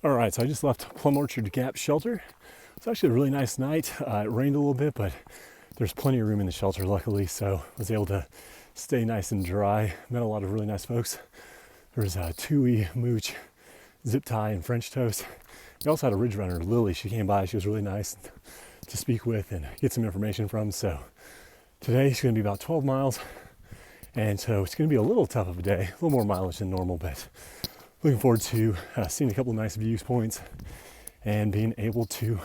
All right, so I just left Plumorchard Shelter. It's actually a really nice night. It rained a little bit, but there's plenty of room in the shelter, luckily, so I was able to stay nice and dry. Met a lot of really nice folks. There was Tui, Mooch, Zip Tie, and French Toast. We also had a ridge runner, Lily. She came by. She was really nice to speak with and get some information from. So today she's going to be about 12 miles, and so it's going to be a little tough of a day, a little more mileage than normal, but looking forward to seeing a couple of nice viewpoints and being able to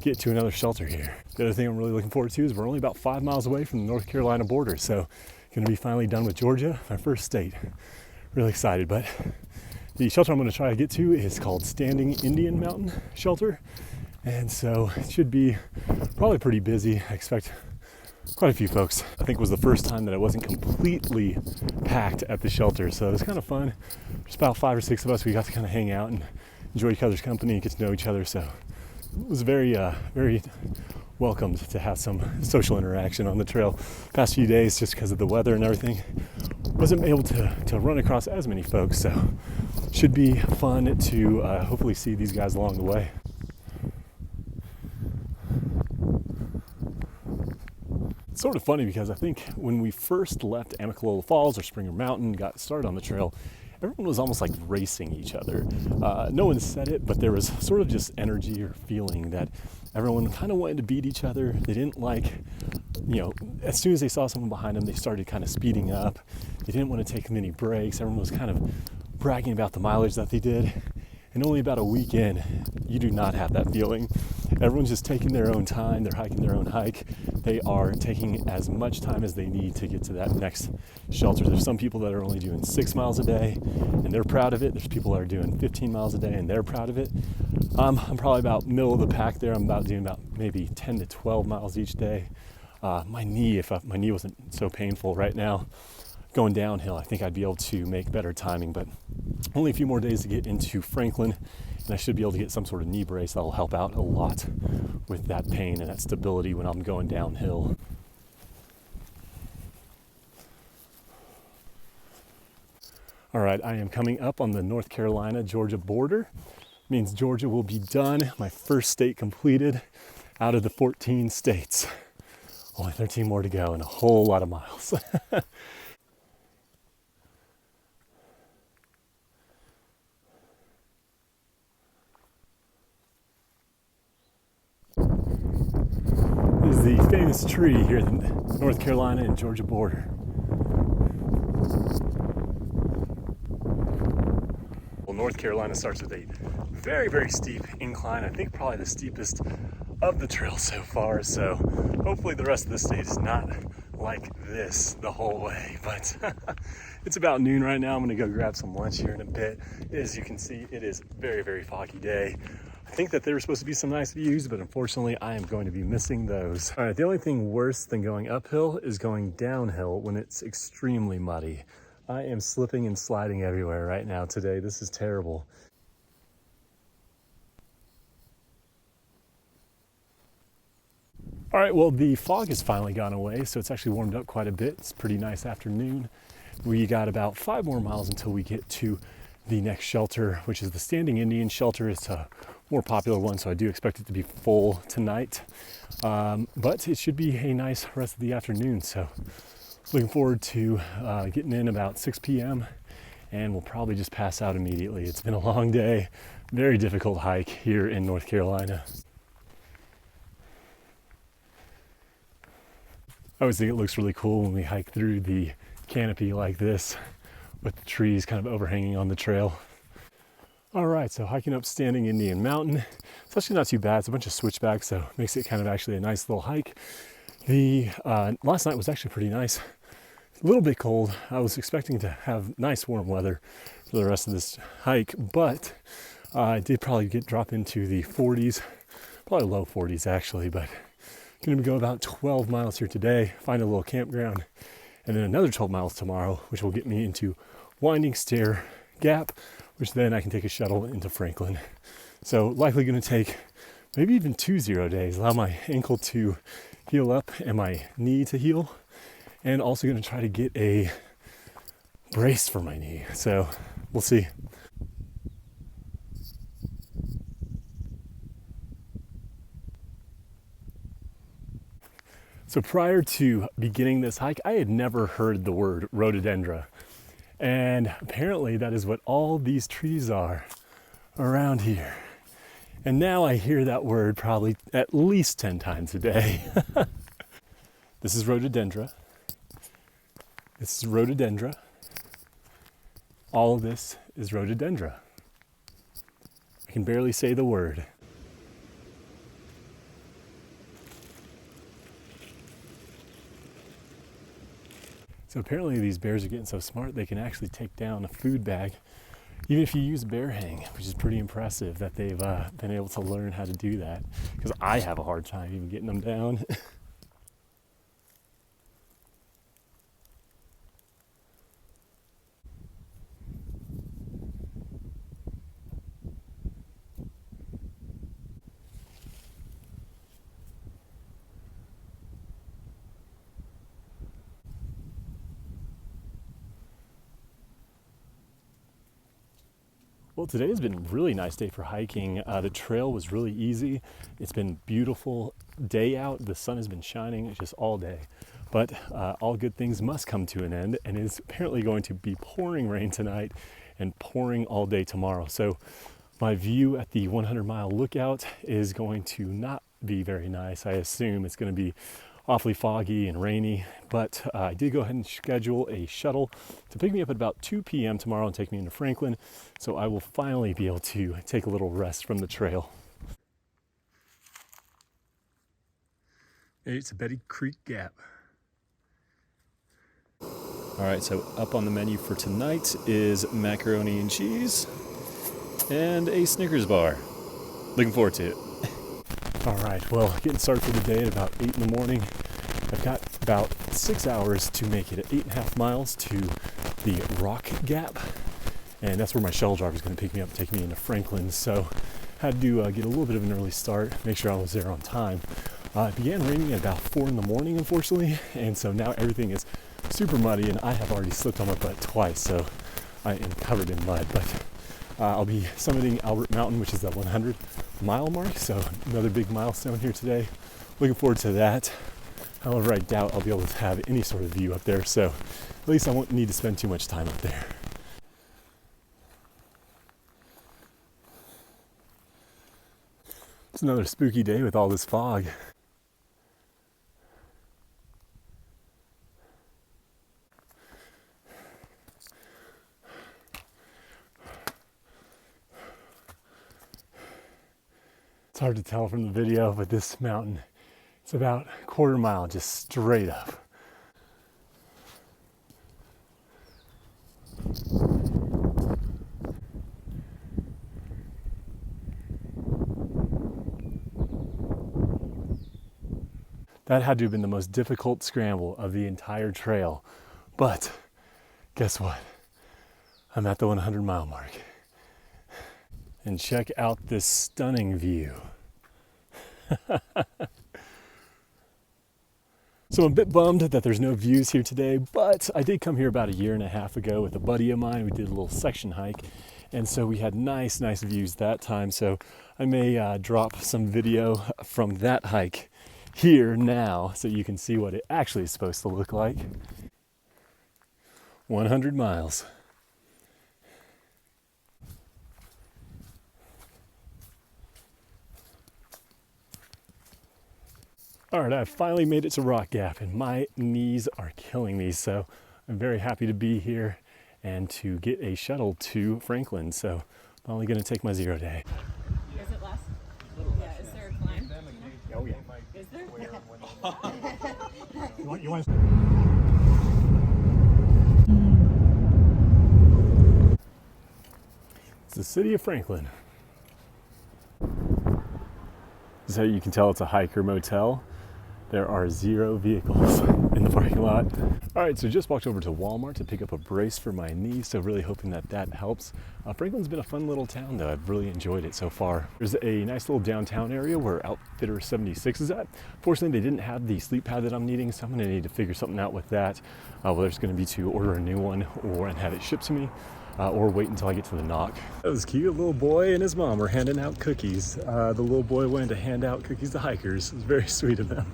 get to another shelter here. The other thing I'm really looking forward to is we're only about 5 miles away from the North Carolina border, so going to be finally done with Georgia, my first state. Really excited, but the shelter I'm going to try to get to is called Standing Indian Mountain Shelter, and so it should be probably pretty busy. I expect quite a few folks. I think it was the first time that I wasn't completely packed at the shelter, so it was kind of fun. There's about 5 or 6 of us. We got to kind of hang out and enjoy each other's company and get to know each other, so it was very welcomed to have some social interaction on the trail. Past few days, just because of the weather and everything, wasn't able to run across as many folks, so should be fun to hopefully see these guys along the way. It's sort of funny because I think when we first left Amicalola Falls or Springer Mountain, got started on the trail, everyone was almost like racing each other. No one said it, but there was sort of just energy or feeling that everyone kind of wanted to beat each other. They didn't like, as soon as they saw someone behind them, they started kind of speeding up. They didn't want to take many breaks. Everyone was kind of bragging about the mileage that they did. And only about a week in, you do not have that feeling. Everyone's just taking their own time. They're hiking their own hike. They are taking as much time as they need to get to that next shelter. There's some people that are only doing 6 miles a day, and they're proud of it. There's people that are doing 15 miles a day, and they're proud of it. I'm probably about middle of the pack there. I'm doing about maybe 10 to 12 miles each day. My knee, if my knee wasn't so painful right now, going downhill, I think I'd be able to make better timing, but only a few more days to get into Franklin, and I should be able to get some sort of knee brace that'll help out a lot with that pain and that stability when I'm going downhill. All right, I am coming up on the North Carolina-Georgia border. Means Georgia will be done, my first state completed out of the 14 states. Only 13 more to go and a whole lot of miles. This is the famous tree here at the North Carolina and Georgia border. Well, North Carolina starts with a very, very steep incline. I think probably the steepest of the trail so far. So hopefully the rest of the state is not like this the whole way. But it's about noon right now. I'm gonna go grab some lunch here in a bit. As you can see, it is a very, very foggy day. I think that there were supposed to be some nice views, but unfortunately I am going to be missing those. All right, the only thing worse than going uphill is going downhill when it's extremely muddy. I am slipping and sliding everywhere right now today. This is terrible. All right, well, the fog has finally gone away, so it's actually warmed up quite a bit. It's a pretty nice afternoon. We got about 5 more miles until we get to the next shelter, which is the Standing Indian Shelter. It's a more popular one, so I do expect it to be full tonight. But it should be a nice rest of the afternoon, so looking forward to getting in about 6 p.m. and we'll probably just pass out immediately. It's been a long day, very difficult hike here in North Carolina. I always think it looks really cool when we hike through the canopy like this with the trees kind of overhanging on the trail. All right, so hiking up Standing Indian Mountain. It's actually not too bad. It's a bunch of switchbacks, so it makes it kind of actually a nice little hike. The last night was actually pretty nice. A little bit cold. I was expecting to have nice warm weather for the rest of this hike, but I did probably drop into the 40s, probably low 40s actually, but going to go about 12 miles here today, find a little campground, and then another 12 miles tomorrow, which will get me into Winding Stair Gap, which then I can take a shuttle into Franklin. So likely going to take maybe even 2 0 days, allow my ankle to heal up and my knee to heal, and also going to try to get a brace for my knee. So we'll see. So prior to beginning this hike, I had never heard the word rhododendron. And apparently that is what all these trees are around here. And now I hear that word probably at least 10 times a day. This is rhododendron. This is rhododendron. All of this is rhododendron. I can barely say the word. So apparently these bears are getting so smart they can actually take down a food bag even if you use bear hang, which is pretty impressive that they've been able to learn how to do that, because I have a hard time even getting them down. Well, today has been a really nice day for hiking. The trail was really easy. It's been beautiful day out. The sun has been shining just all day. But all good things must come to an end, and it's apparently going to be pouring rain tonight and pouring all day tomorrow. So my view at the 100-mile lookout is going to not be very nice. I assume it's going to be awfully foggy and rainy, but I did go ahead and schedule a shuttle to pick me up at about 2 p.m. tomorrow and take me into Franklin, so I will finally be able to take a little rest from the trail. It's a Betty Creek Gap. All right, so up on the menu for tonight is macaroni and cheese and a Snickers bar. Looking forward to it. All right, well, getting started for the day at about 8 in the morning. I've got about 6 hours to make it at 8.5 miles to the Rock Gap. And that's where my shuttle driver is going to pick me up and take me into Franklin. So had to get a little bit of an early start, make sure I was there on time. It began raining at about 4 in the morning, unfortunately. And so now everything is super muddy, and I have already slipped on my butt twice. So I am covered in mud. But I'll be summiting Albert Mountain, which is the 100-mile mark. So another big milestone here today. Looking forward to that. However, I doubt I'll be able to have any sort of view up there. So at least I won't need to spend too much time up there. It's another spooky day with all this fog. It's hard to tell from the video, but this mountain, it's about a quarter mile just straight up. That had to have been the most difficult scramble of the entire trail. But guess what? I'm at the 100-mile mark. And check out this stunning view. So I'm a bit bummed that there's no views here today, but I did come here about 1.5 years ago with a buddy of mine. We did a little section hike, and so we had nice views that time. So I may drop some video from that hike here now so you can see what it actually is supposed to look like. 100 miles. All right, I finally made it to Rock Gap, and my knees are killing me, so I'm very happy to be here and to get a shuttle to Franklin. So I'm only going to take my 0 day. Is it less? Yeah, is there a climb? Oh yeah. Is there? You want It's the city of Franklin. This is how you can tell it's a hiker motel. There are 0 vehicles in the parking lot. All right, so just walked over to Walmart to pick up a brace for my knee, so really hoping that that helps. Franklin's been a fun little town though. I've really enjoyed it so far. There's a nice little downtown area where Outfitter 76 is at. Fortunately, they didn't have the sleep pad that I'm needing, so I'm gonna need to figure something out with that. Whether it's gonna be to order a new one and have it shipped to me, or wait until I get to the knock. That was cute. A little boy and his mom were handing out cookies. The little boy wanted to hand out cookies to hikers. It was very sweet of them.